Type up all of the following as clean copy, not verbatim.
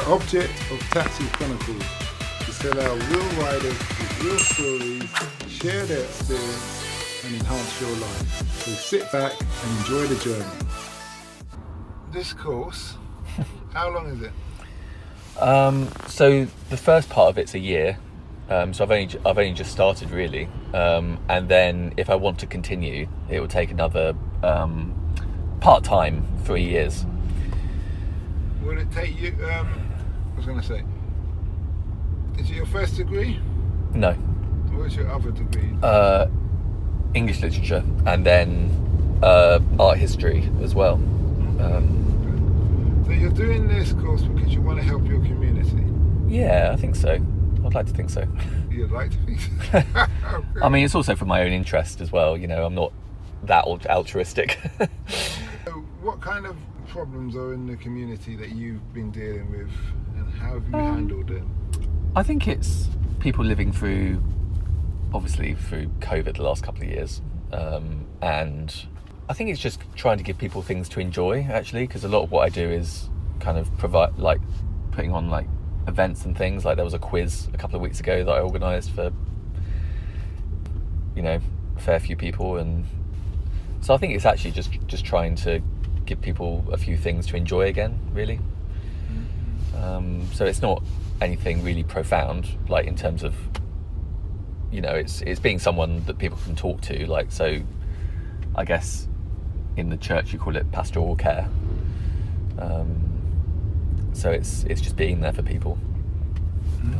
The object of Taxichronicles is to allow real riders with real stories share their experience and enhance your life. So sit back and enjoy the journey. This course, how long is it? So the first part of it's a year. So I've only just started really, and then if I want to continue, it will take another part-time 3 years. Will it take you? I was going to say, is it your first degree? No. What's your other degree? English literature, and then art history as well. So you're doing this course because you want to help your community? Yeah, I think so. I'd like to think so. You'd like to think so? Okay. I mean, it's also for my own interest as well. You know, I'm not that altruistic. So what kind of problems are in the community that you've been dealing with, and how have you handled them? I think it's people living through, obviously, through COVID the last couple of years. And I think it's just trying to give people things to enjoy, actually, because a lot of what I do is kind of provide, like, putting on, like, events and things. Like, there was a quiz a couple of weeks ago that I organised for, you know, a fair few people. And so I think it's actually just trying to give people a few things to enjoy again, really. So it's not anything really profound, like, in terms of, you know, it's being someone that people can talk to, like, so I guess in the church you call it pastoral care. So it's just being there for people.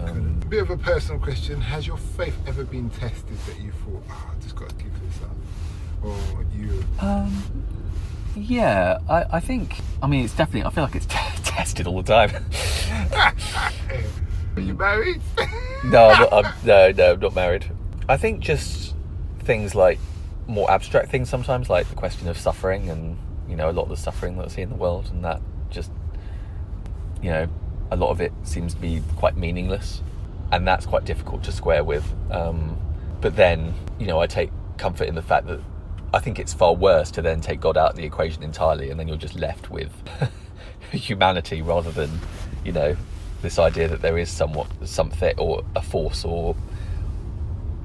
A bit of a personal question: has your faith ever been tested that you thought, I just got to give this up, or you? Yeah, I think. I mean, it's definitely. I feel like it's tested all the time. Are you married? No, I'm not married. I think just things like more abstract things sometimes, like the question of suffering, and, you know, a lot of the suffering that I see in the world, and that just, you know, a lot of it seems to be quite meaningless, and that's quite difficult to square with. But then, you know, I take comfort in the fact that I think it's far worse to then take God out of the equation entirely, and then you're just left with humanity rather than, you know, this idea that there is something, or a force, or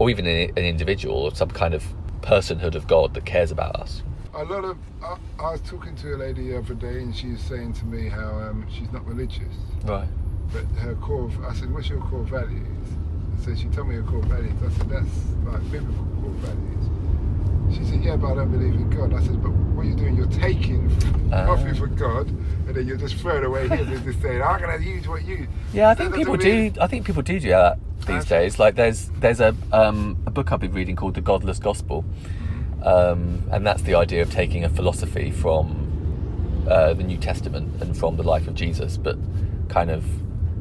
even an individual, or some kind of personhood of God that cares about us. I was talking to a lady the other day, and she was saying to me how she's not religious. Right. But her I said, what's your core values? So she told me her core values. I said, that's like biblical core values. She said, yeah, but I don't believe in God. I said, but what you're doing, you're taking off you for God, and then you're just throwing away him and just saying, I'm going to use what you... Yeah, I think people do. I think people do that these days. Like, there's a book I've been reading called The Godless Gospel, and that's the idea of taking a philosophy from the New Testament and from the life of Jesus, but kind of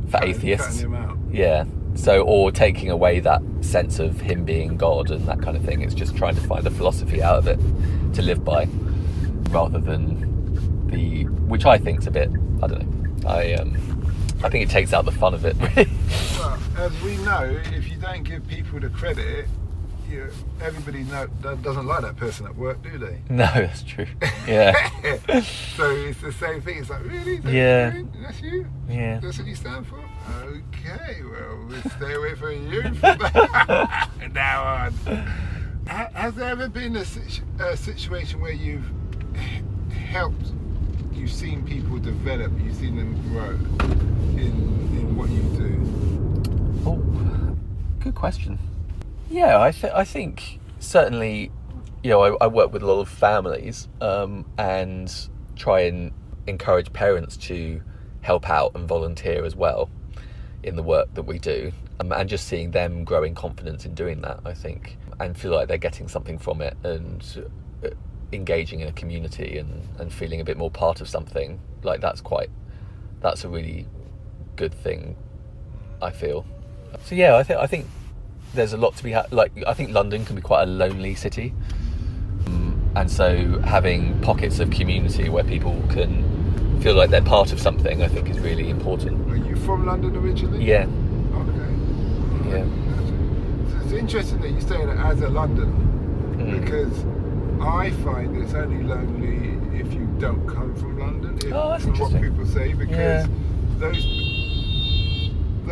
for atheists. Cutting him out. Yeah. So, or taking away that sense of him being God and that kind of thing. It's just trying to find a philosophy out of it to live by, rather than which I think's a bit, I don't know. I think it takes out the fun of it. Well, as we know, if you don't give people the credit, everybody doesn't like that person at work, do they? No, that's true. Yeah. So it's the same thing. It's like, really? That's you? Yeah. That's what you stand for? Okay, well, we'll stay away from you from that now on. Has there ever been a situation where you've seen people develop, you've seen them grow in what you do? Oh, good question. Yeah, I think certainly, you know, I work with a lot of families, and try and encourage parents to help out and volunteer as well in the work that we do, and just seeing them growing confidence in doing that, I think, and feel like they're getting something from it, and engaging in a community, and feeling a bit more part of something, like that's a really good thing, I feel. So yeah, I think there's a lot to be like, I think London can be quite a lonely city, and so having pockets of community where people can feel like they're part of something, I think, is really important. Are you from London originally? Yeah. Okay. Yeah. So it's interesting that you say that as a Londoner, because I find it's only lonely if you don't come from London. That's from what interesting. people say, because those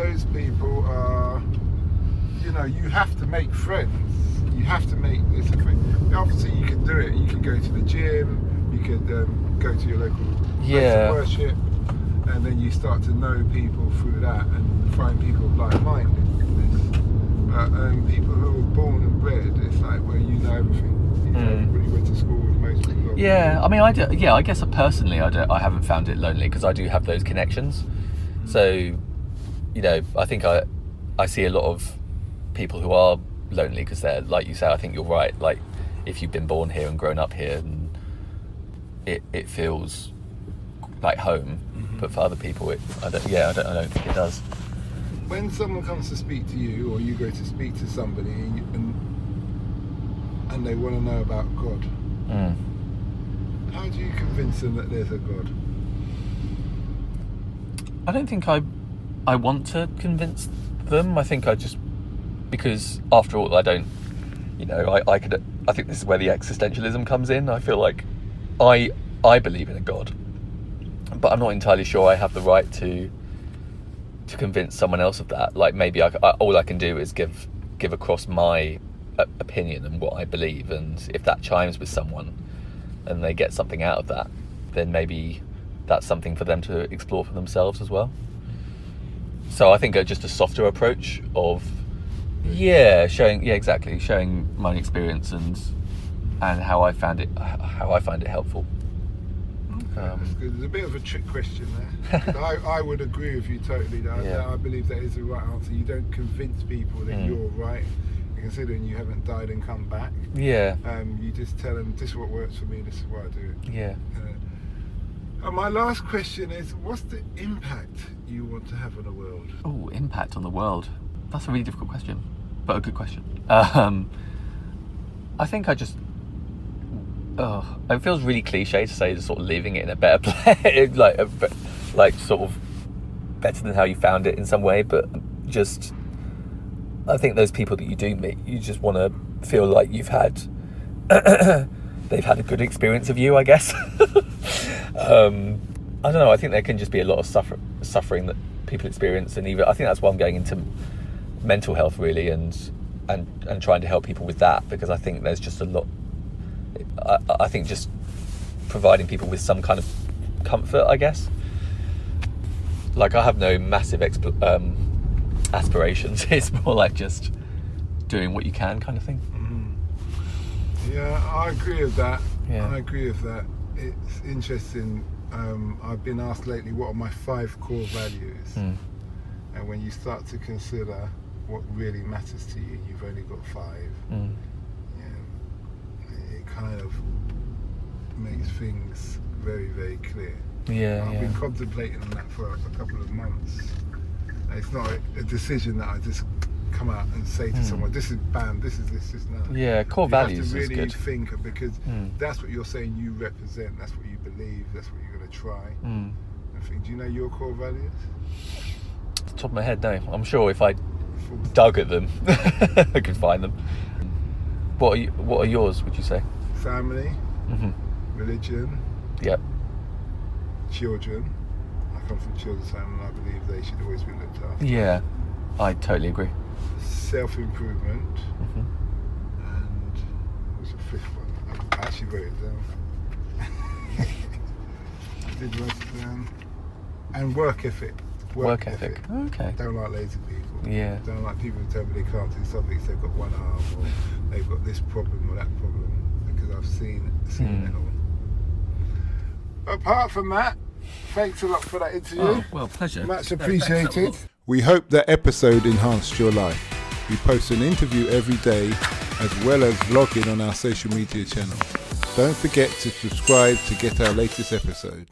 those people are, you know, you have to make friends. You have to make this a thing. Obviously, you can do it. You can go to the gym. You could go to your local place of worship, and then you start to know people through that and find people like-mindedness. But people who are born and bred, it's like where you know everything. You know, everybody went to school with most people. Yeah, I mean, I guess personally, I haven't found it lonely because I do have those connections. So, you know, I think I see a lot of people who are lonely because they're, like you say, I think you're right. Like, if you've been born here and grown up here, and it feels like home. But for other people, I don't think it does. When someone comes to speak to you, or you go to speak to somebody, and they want to know about God, how do you convince them that there's a God? I don't think I want to convince them. I think I just, because after all, I don't, you know, I think this is where the existentialism comes in. I feel like I believe in a God, but I'm not entirely sure I have the right to convince someone else of that. Like, maybe all I can do is give across my opinion and what I believe, and if that chimes with someone and they get something out of that, then maybe that's something for them to explore for themselves as well. So I think just a softer approach of showing my experience and how I find it helpful. That's good. There's a bit of a trick question there. I would agree with you totally. I believe that is the right answer. You don't convince people that you're right, considering you haven't died and come back. Yeah. You just tell them, this is what works for me, this is what I do. Yeah. And my last question is, what's the impact you want to have on the world? Oh, impact on the world. That's a really difficult question, but a good question. I think I just... it feels really cliche to say, just sort of leaving it in a better place, like sort of better than how you found it in some way. But just, I think those people that you do meet, you just want to feel like you've had, they've had a good experience of you, I guess. I don't know. I think there can just be a lot of suffering that people experience, and even I think that's why I'm going into mental health really, and trying to help people with that, because I think there's just a lot. I think just providing people with some kind of comfort, I guess. Like, I have no massive aspirations. It's more like just doing what you can, kind of thing. Yeah, I agree with that. Yeah. I agree with that. It's interesting. I've been asked lately, what are my 5 core values? And when you start to consider what really matters to you, you've only got 5. It kind of makes things very, very clear. I've been contemplating on that for a couple of months. It's not a decision that I just come out and say to someone, this is bam, this is now. Yeah, core values is good. You have to really think, because that's what you're saying you represent, that's what you believe, that's what you're going to try. I think, do you know your core values? Off the top of my head, no. I'm sure if I dug at them, I could find them. What are yours, would you say? Family, religion, children. I come from children's home and I believe they should always be looked after. Yeah, I totally agree. Self-improvement, and what's the 5th one? I actually wrote it down. I did write it down. And work ethic. Work ethic. Okay. Don't like lazy people. Yeah. Don't like people who tell me they can't do something because they've got one arm, or they've got this problem or that problem, because I've seen it all. Apart from that, thanks a lot for that interview. Oh, well, pleasure. Much appreciated. We hope that episode enhanced your life. We post an interview every day, as well as vlogging on our social media channel. Don't forget to subscribe to get our latest episode.